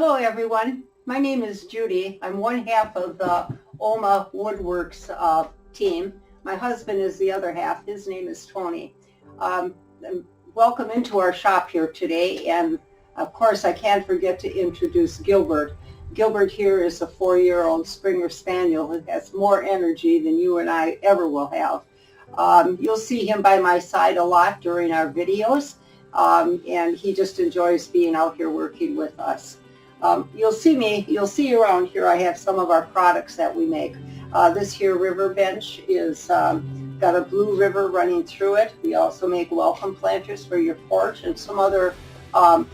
Hello everyone, my name is Judy. I'm one half of the Oma Woodworks team. My husband is the other half. His name is Tony. Welcome into our shop here today, and of course I can't forget to introduce Gilbert. Gilbert here is a 4-year-old Springer Spaniel who has more energy than you and I ever will have. You'll see him by my side a lot during our videos, and he just enjoys being out here working with us. You'll see around here I have some of our products that we make. This here river bench is got a blue river running through it. We also make welcome planters for your porch and some other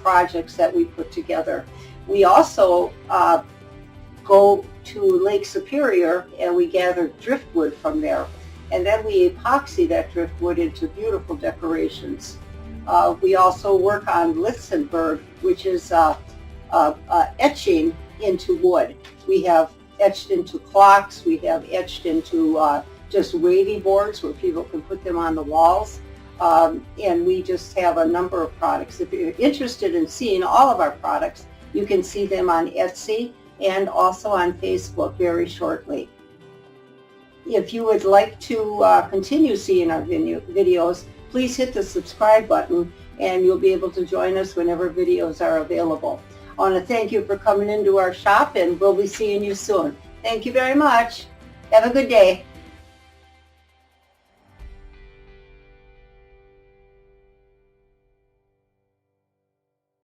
projects that we put together. We also go to Lake Superior and we gather driftwood from there, and then we epoxy that driftwood into beautiful decorations. We also work on Lichtenberg, which is etching into wood. We have etched into clocks, we have etched into just wavy boards where people can put them on the walls, and we just have a number of products. If you're interested in seeing all of our products, you can see them on Etsy and also on Facebook very shortly. If you would like to continue seeing our videos, please hit the subscribe button and you'll be able to join us whenever videos are available. I want to thank you for coming into our shop, and we'll be seeing you soon. Thank you very much. Have a good day.